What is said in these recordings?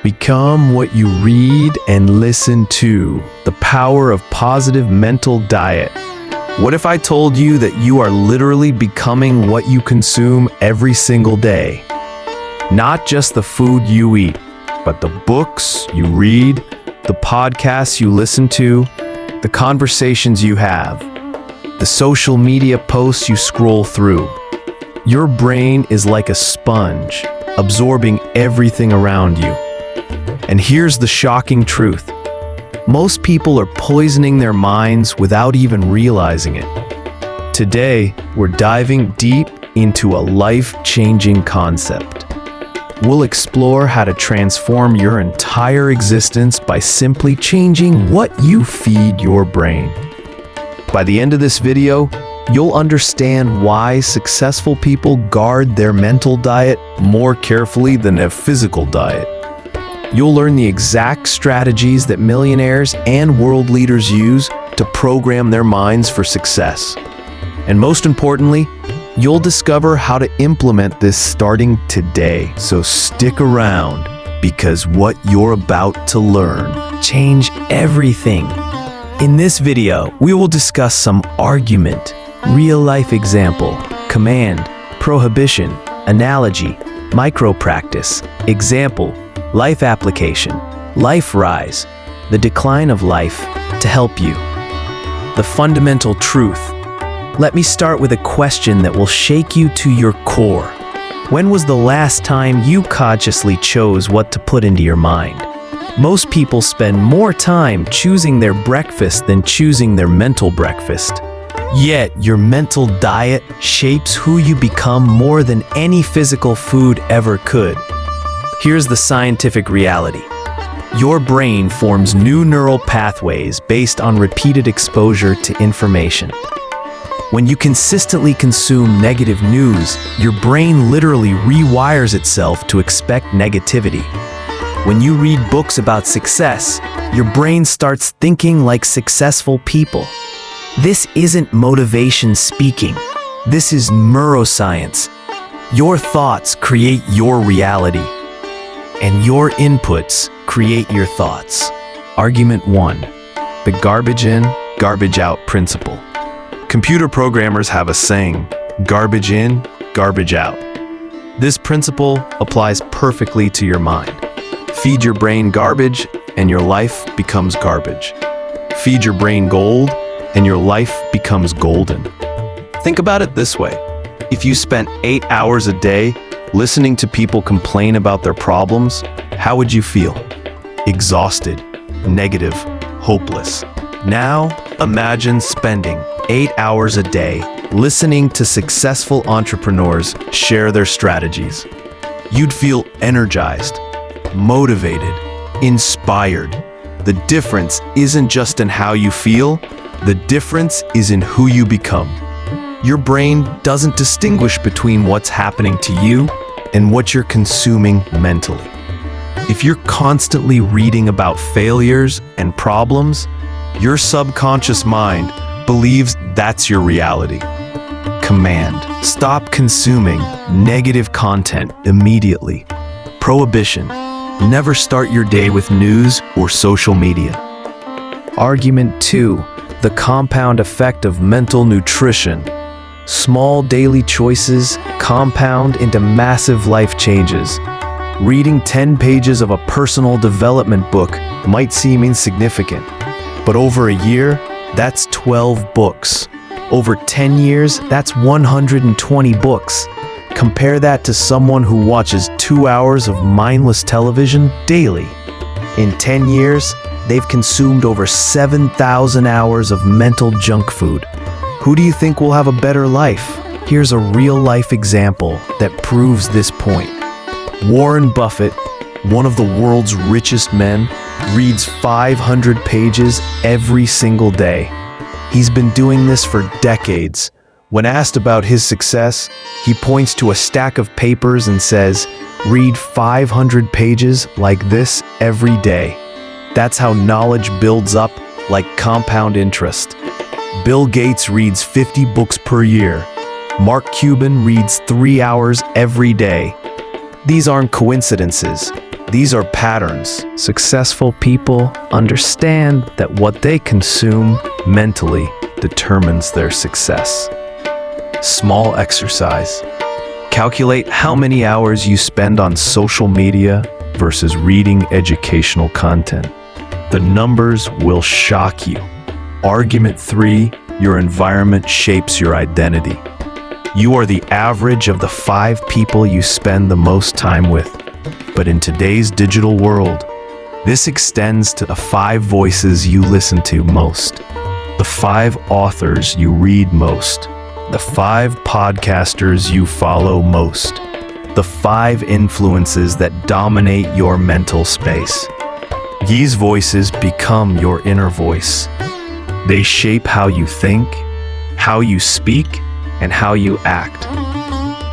Become what you read and listen to. The power of positive mental diet. What if I told you that you are literally becoming what you consume every single day? Not just the food you eat, but the books you read, the podcasts you listen to, the conversations you have, the social media posts you scroll through. Your brain is like a sponge, absorbing everything around you. And here's the shocking truth. Most people are poisoning their minds without even realizing it. Today, we're diving deep into a life-changing concept. We'll explore how to transform your entire existence by simply changing what you feed your brain. By the end of this video, you'll understand why successful people guard their mental diet more carefully than their physical diet. You'll learn the exact strategies that millionaires and world leaders use to program their minds for success. And most importantly, you'll discover how to implement this starting today. So stick around, because what you're about to learn change everything. In this video, we will discuss some argument, real-life example, command, prohibition, analogy, micro-practice, example, life application, life rise, the decline of life, to help you. The fundamental truth. Let me start with a question that will shake you to your core. When was the last time you consciously chose what to put into your mind? Most people spend more time choosing their breakfast than choosing their mental breakfast. Yet, your mental diet shapes who you become more than any physical food ever could. Here's the scientific reality. Your brain forms new neural pathways based on repeated exposure to information. When you consistently consume negative news, your brain literally rewires itself to expect negativity. When you read books about success, your brain starts thinking like successful people. This isn't motivation speaking. This is neuroscience. Your thoughts create your reality, and your inputs create your thoughts. Argument 1. The garbage in, garbage out principle. Computer programmers have a saying, garbage in, garbage out. This principle applies perfectly to your mind. Feed your brain garbage, and your life becomes garbage. Feed your brain gold, and your life becomes golden. Think about it this way. If you spent 8 hours a day listening to people complain about their problems, how would you feel? Exhausted, negative, hopeless. Now, imagine spending 8 hours a day listening to successful entrepreneurs share their strategies. You'd feel energized, motivated, inspired. The difference isn't just in how you feel, the difference is in who you become. Your brain doesn't distinguish between what's happening to you and what you're consuming mentally. If you're constantly reading about failures and problems, your subconscious mind believes that's your reality. Command. Stop consuming negative content immediately. Prohibition. Never start your day with news or social media. Argument 2. The compound effect of mental nutrition. Small daily choices compound into massive life changes. Reading 10 pages of a personal development book might seem insignificant, but over a year, that's 12 books. Over 10 years, that's 120 books. Compare that to someone who watches 2 hours of mindless television daily. In 10 years, they've consumed over 7,000 hours of mental junk food. Who do you think will have a better life? Here's a real-life example that proves this point. Warren Buffett, one of the world's richest men, reads 500 pages every single day. He's been doing this for decades. When asked about his success, he points to a stack of papers and says, "Read 500 pages like this every day." That's how knowledge builds up, like compound interest. Bill Gates reads 50 books per year. Mark Cuban reads 3 hours every day. These aren't coincidences. These are patterns. Successful people understand that what they consume mentally determines their success. Small exercise. Calculate how many hours you spend on social media versus reading educational content. The numbers will shock you. Argument 3, your environment shapes your identity. You are the average of the 5 people you spend the most time with. But in today's digital world, this extends to the 5 voices you listen to most, the 5 authors you read most, the 5 podcasters you follow most, the 5 influences that dominate your mental space. These voices become your inner voice. They shape how you think, how you speak, and how you act.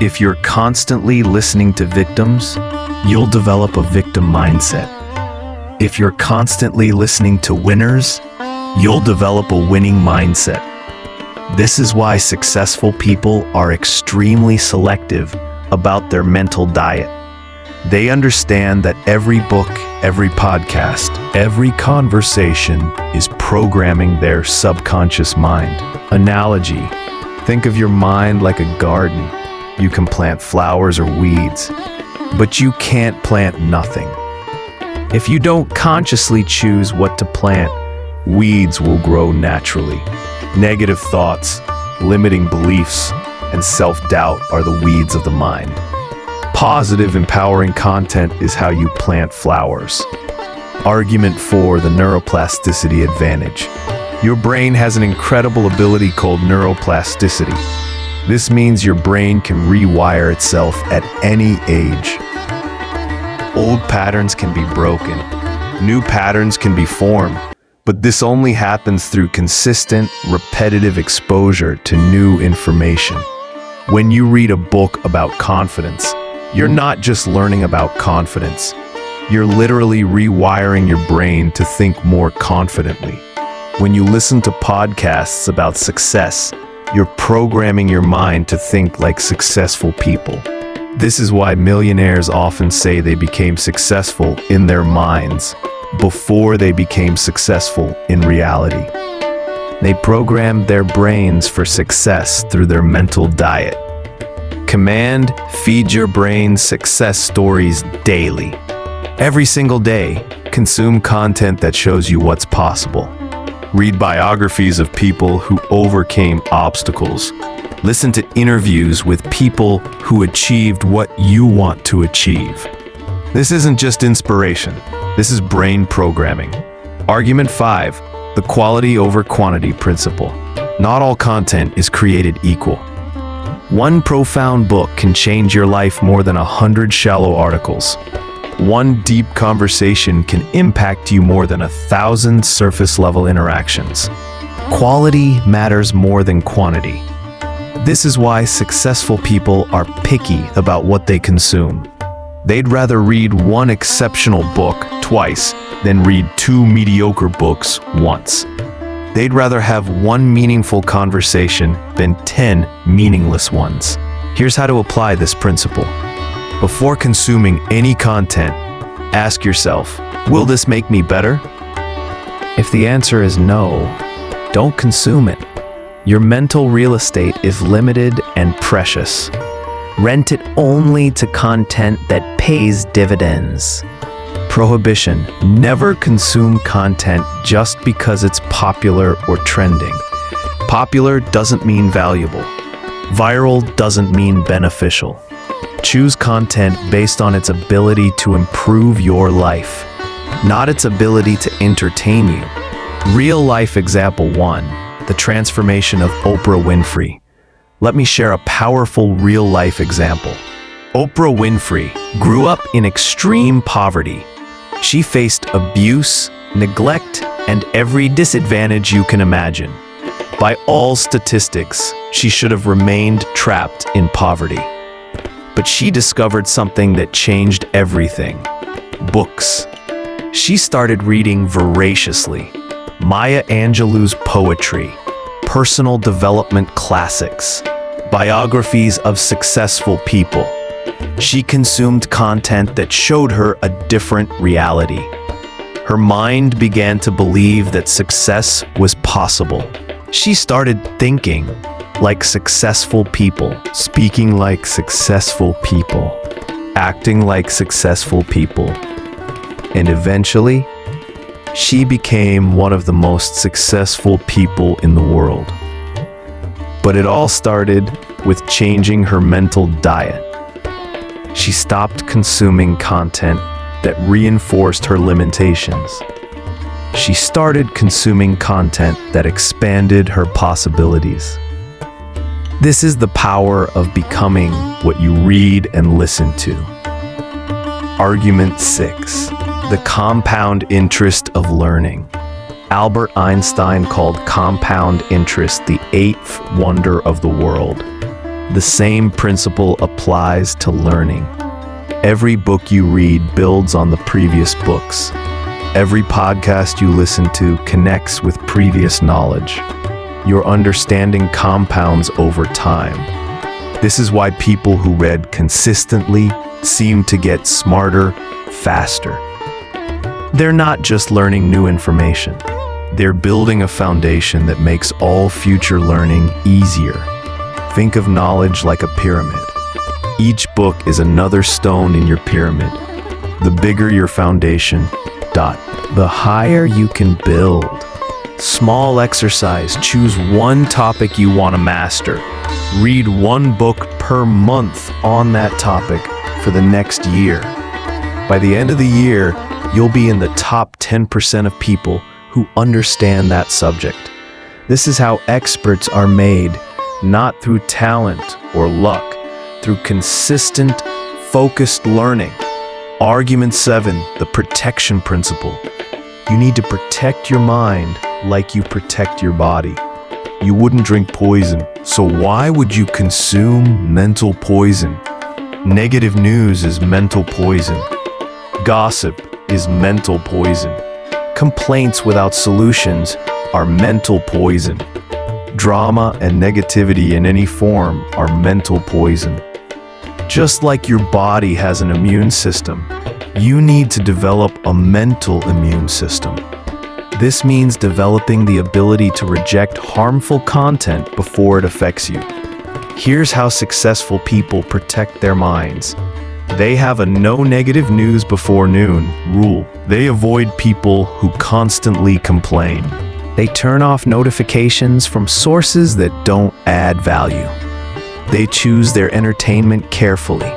If you're constantly listening to victims, you'll develop a victim mindset. If you're constantly listening to winners, you'll develop a winning mindset. This is why successful people are extremely selective about their mental diet. They understand that every book, every podcast, every conversation is programming their subconscious mind. Analogy: think of your mind like a garden. You can plant flowers or weeds, but you can't plant nothing. If you don't consciously choose what to plant, weeds will grow naturally. Negative thoughts, limiting beliefs, and self-doubt are the weeds of the mind. Positive, empowering content is how you plant flowers. Argument 4, the neuroplasticity advantage. Your brain has an incredible ability called neuroplasticity. This means your brain can rewire itself at any age. Old patterns can be broken. New patterns can be formed. But this only happens through consistent, repetitive exposure to new information. When you read a book about confidence, you're not just learning about confidence. You're literally rewiring your brain to think more confidently. When you listen to podcasts about success, you're programming your mind to think like successful people. This is why millionaires often say they became successful in their minds before they became successful in reality. They programmed their brains for success through their mental diet. Command, feed your brain success stories daily. Every single day, consume content that shows you what's possible. Read biographies of people who overcame obstacles. Listen to interviews with people who achieved what you want to achieve. This isn't just inspiration. This is brain programming. Argument 5, the quality over quantity principle. Not all content is created equal. One profound book can change your life more than 100 shallow articles. One deep conversation can impact you more than 1,000 surface-level interactions. Quality matters more than quantity. This is why successful people are picky about what they consume. They'd rather read one exceptional book twice than read 2 mediocre books once. They'd rather have one meaningful conversation than 10 meaningless ones. Here's how to apply this principle. Before consuming any content, ask yourself, will this make me better? If the answer is no, don't consume it. Your mental real estate is limited and precious. Rent it only to content that pays dividends. Prohibition: never consume content just because it's popular or trending. Popular doesn't mean valuable. Viral doesn't mean beneficial. Choose content based on its ability to improve your life, not its ability to entertain you. Real life example 1, the transformation of Oprah Winfrey. Let me share a powerful real life example. Oprah Winfrey grew up in extreme poverty. She faced abuse, neglect, and every disadvantage you can imagine. By all statistics, she should have remained trapped in poverty. But she discovered something that changed everything: books. She started reading voraciously. Maya Angelou's poetry, personal development classics, biographies of successful people. She consumed content that showed her a different reality. Her mind began to believe that success was possible. She started thinking like successful people, speaking like successful people, acting like successful people. And eventually, she became one of the most successful people in the world. But it all started with changing her mental diet. She stopped consuming content that reinforced her limitations. She started consuming content that expanded her possibilities. This is the power of becoming what you read and listen to. Argument 6. The compound interest of learning. Albert Einstein called compound interest the eighth wonder of the world. The same principle applies to learning. Every book you read builds on the previous books. Every podcast you listen to connects with previous knowledge. Your understanding compounds over time. This is why people who read consistently seem to get smarter faster. They're not just learning new information. They're building a foundation that makes all future learning easier. Think of knowledge like a pyramid. Each book is another stone in your pyramid. The bigger your foundation, the higher you can build. Small exercise. Choose one topic you want to master. Read one book per month on that topic for the next year. By the end of the year, you'll be in the top 10% of people who understand that subject. This is how experts are made, not through talent or luck, through consistent, focused learning. Argument 7, the protection principle. You need to protect your mind like you protect your body. You wouldn't drink poison, so why would you consume mental poison? Negative news is mental poison. Gossip is mental poison. Complaints without solutions are mental poison. Drama and negativity in any form are mental poison. Just like your body has an immune system, you need to develop a mental immune system. This means developing the ability to reject harmful content before it affects you. Here's how successful people protect their minds. They have a no negative news before noon rule. They avoid people who constantly complain. They turn off notifications from sources that don't add value. They choose their entertainment carefully.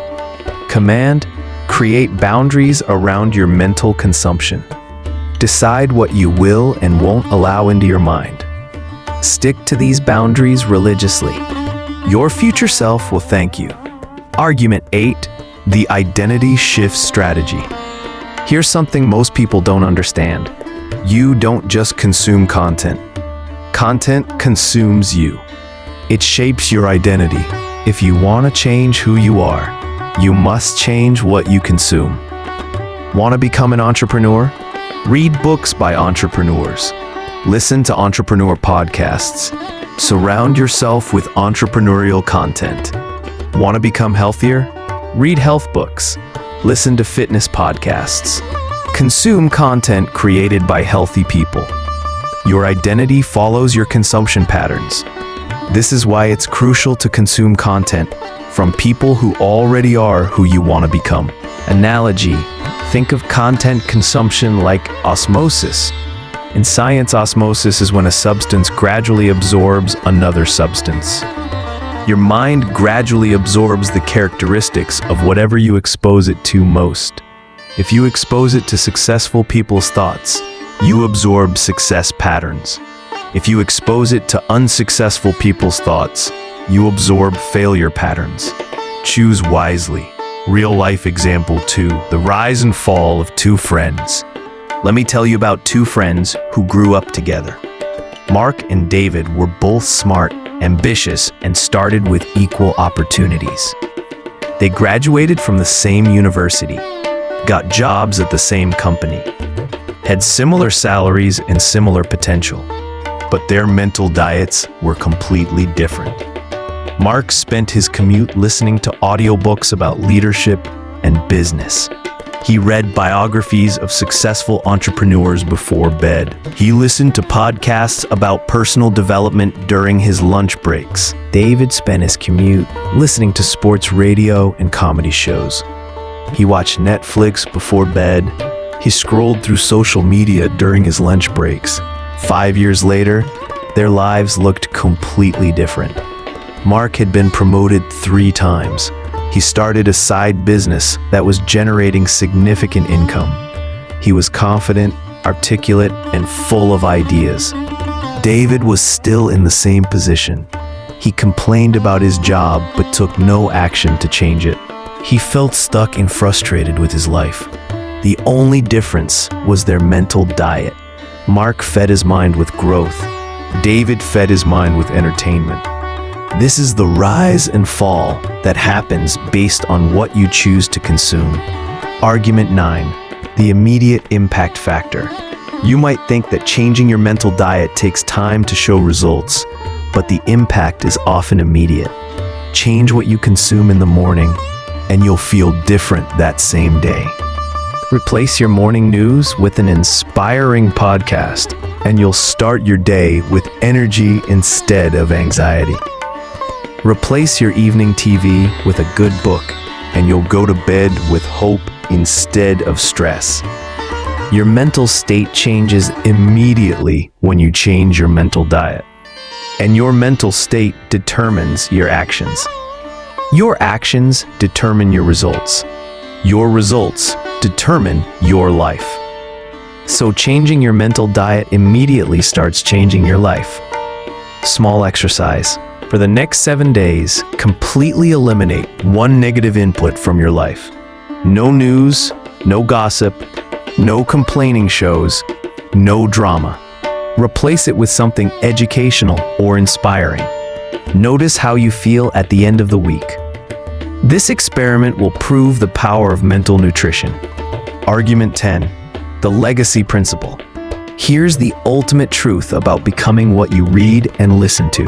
Create boundaries around your mental consumption. Decide what you will and won't allow into your mind. Stick to these boundaries religiously. Your future self will thank you. Argument 8. The identity shift strategy. Here's something most people don't understand. You don't just consume content. Content consumes you. It shapes your identity. If you want to change who you are, you must change what you consume. Want to become an entrepreneur? Read books by entrepreneurs. Listen to entrepreneur podcasts. Surround yourself with entrepreneurial content. Want to become healthier? Read health books. Listen to fitness podcasts. Consume content created by healthy people. Your identity follows your consumption patterns. This is why it's crucial to consume content from people who already are who you want to become. Analogy: think of content consumption like osmosis. In science, osmosis is when a substance gradually absorbs another substance. Your mind gradually absorbs the characteristics of whatever you expose it to most. If you expose it to successful people's thoughts, you absorb success patterns. If you expose it to unsuccessful people's thoughts, you absorb failure patterns. Choose wisely. Real-life example 2, the rise and fall of two friends. Let me tell you about two friends who grew up together. Mark and David were both smart, ambitious, and started with equal opportunities. They graduated from the same university, got jobs at the same company, had similar salaries and similar potential, but their mental diets were completely different. Mark spent his commute listening to audiobooks about leadership and business. He read biographies of successful entrepreneurs before bed. He listened to podcasts about personal development during his lunch breaks. David spent his commute listening to sports radio and comedy shows. He watched Netflix before bed. He scrolled through social media during his lunch breaks. 5 years later, their lives looked completely different. Mark had been promoted 3 times. He started a side business that was generating significant income. He was confident, articulate, and full of ideas. David was still in the same position. He complained about his job but took no action to change it. He felt stuck and frustrated with his life. The only difference was their mental diet. Mark fed his mind with growth. David fed his mind with entertainment. This is the rise and fall that happens based on what you choose to consume. Argument 9, the immediate impact factor. You might think that changing your mental diet takes time to show results, but the impact is often immediate. Change what you consume in the morning, and you'll feel different that same day. Replace your morning news with an inspiring podcast, and you'll start your day with energy instead of anxiety. Replace your evening TV with a good book, and you'll go to bed with hope instead of stress. Your mental state changes immediately when you change your mental diet. And your mental state determines your actions. Your actions determine your results. Your results determine your life. So changing your mental diet immediately starts changing your life. Small exercise. For the next 7 days, completely eliminate one negative input from your life. No news, no gossip, no complaining shows, no drama. Replace it with something educational or inspiring. Notice how you feel at the end of the week. This experiment will prove the power of mental nutrition. Argument 10, the legacy principle. Here's the ultimate truth about becoming what you read and listen to.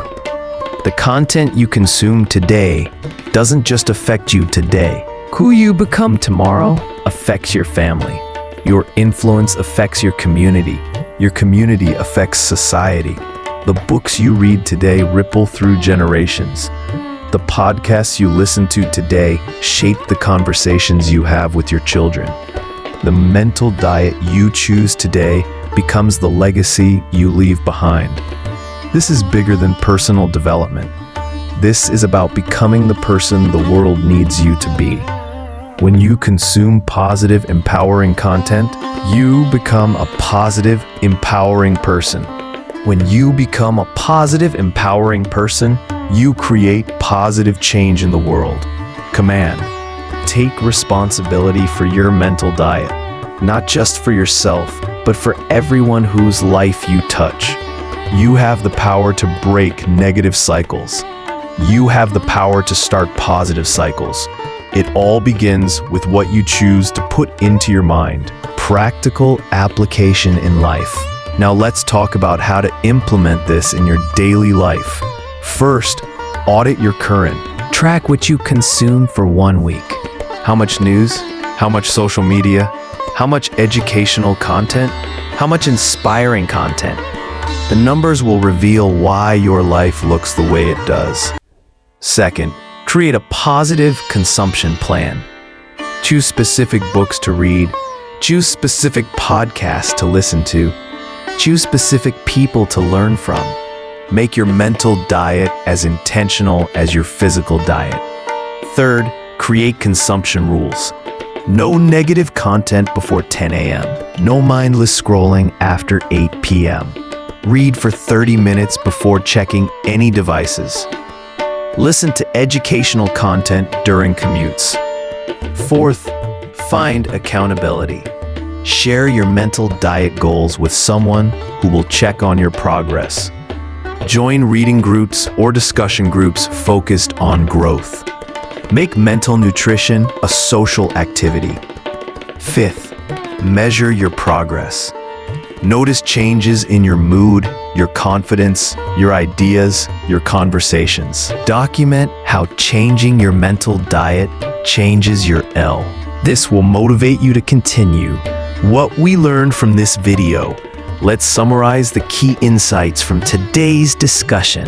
The content you consume today doesn't just affect you today. Who you become tomorrow affects your family. Your influence affects your community. Your community affects society. The books you read today ripple through generations. The podcasts you listen to today shape the conversations you have with your children. The mental diet you choose today becomes the legacy you leave behind. This is bigger than personal development. This is about becoming the person the world needs you to be. When you consume positive, empowering content, you become a positive, empowering person. When you become a positive, empowering person, you create positive change in the world. Command. Take responsibility for your mental diet, not just for yourself, but for everyone whose life you touch. You have the power to break negative cycles. You have the power to start positive cycles. It all begins with what you choose to put into your mind. Practical application in life. Now let's talk about how to implement this in your daily life. First, audit your current. Track what you consume for 1 week. How much news? How much social media? How much educational content? How much inspiring content? The numbers will reveal why your life looks the way it does. Second, create a positive consumption plan. Choose specific books to read. Choose specific podcasts to listen to. Choose specific people to learn from. Make your mental diet as intentional as your physical diet. Third, create consumption rules. No negative content before 10 a.m. No mindless scrolling after 8 p.m. Read for 30 minutes before checking any devices. Listen to educational content during commutes. Fourth, find accountability. Share your mental diet goals with someone who will check on your progress. Join reading groups or discussion groups focused on growth. Make mental nutrition a social activity. Fifth, measure your progress. Notice changes in your mood, your confidence, your ideas, your conversations. Document how changing your mental diet changes your L. This will motivate you to continue. What we learned from this video. Let's summarize the key insights from today's discussion.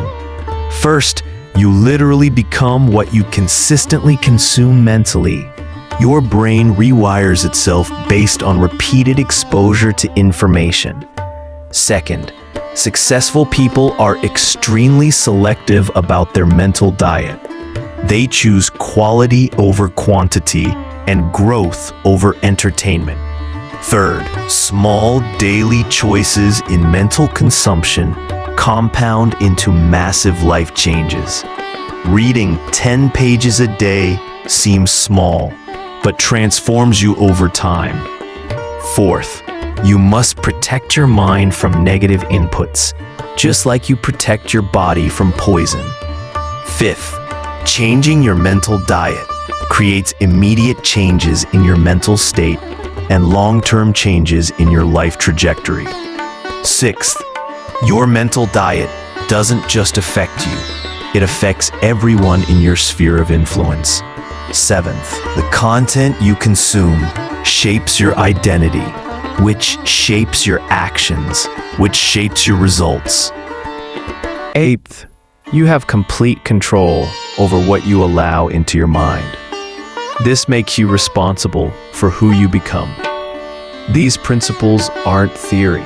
First, you literally become what you consistently consume mentally. Your brain rewires itself based on repeated exposure to information. Second, successful people are extremely selective about their mental diet. They choose quality over quantity and growth over entertainment. Third, small daily choices in mental consumption compound into massive life changes. Reading 10 pages a day seems small, but transforms you over time. Fourth, you must protect your mind from negative inputs, just like you protect your body from poison. Fifth, changing your mental diet creates immediate changes in your mental state and long-term changes in your life trajectory. Sixth, your mental diet doesn't just affect you, it affects everyone in your sphere of influence. Seventh, the content you consume shapes your identity, which shapes your actions, which shapes your results. Eighth, you have complete control over what you allow into your mind. This makes you responsible for who you become. These principles aren't theory.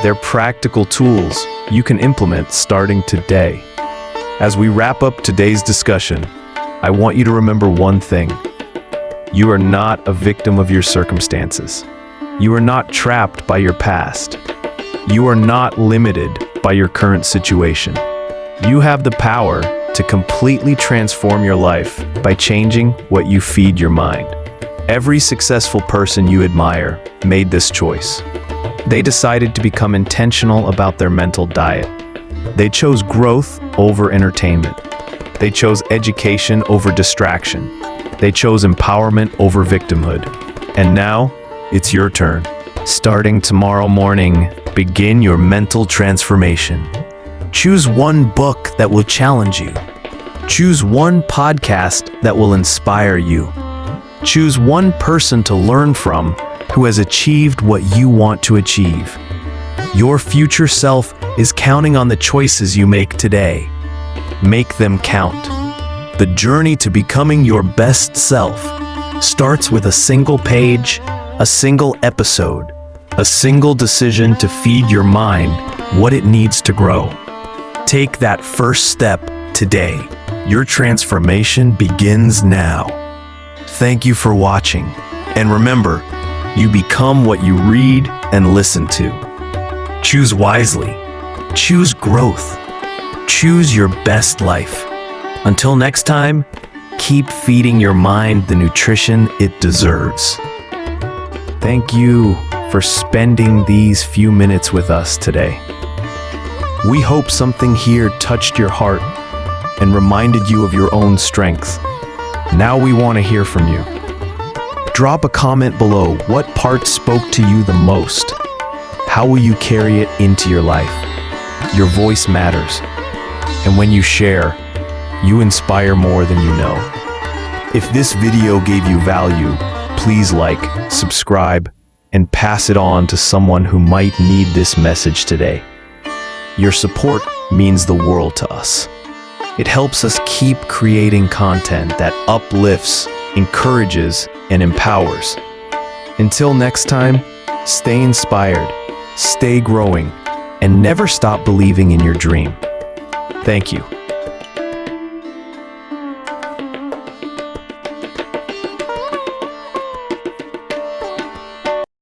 They're practical tools you can implement starting today. As we wrap up today's discussion, I want you to remember one thing. You are not a victim of your circumstances. You are not trapped by your past. You are not limited by your current situation. You have the power to completely transform your life by changing what you feed your mind. Every successful person you admire made this choice. They decided to become intentional about their mental diet. They chose growth over entertainment. They chose education over distraction. They chose empowerment over victimhood. And now, it's your turn. Starting tomorrow morning, begin your mental transformation. Choose one book that will challenge you. Choose one podcast that will inspire you. Choose one person to learn from who has achieved what you want to achieve. Your future self is counting on the choices you make today. Make them count. The journey to becoming your best self starts with a single page, a single episode, a single decision to feed your mind what it needs to grow. Take that first step today. Your transformation begins now. Thank you for watching. And remember, you become what you read and listen to. Choose wisely. Choose growth. Choose your best life. Until next time, keep feeding your mind the nutrition it deserves. Thank you for spending these few minutes with us today. We hope something here touched your heart and reminded you of your own strength. Now we want to hear from you. Drop a comment below. What part spoke to you the most? How will you carry it into your life? Your voice matters. And when you share, you inspire more than you know. If this video gave you value, please like, subscribe, and pass it on to someone who might need this message today. Your support means the world to us. It helps us keep creating content that uplifts, encourages, and empowers. Until next time, stay inspired, stay growing, and never stop believing in your dream. Thank you.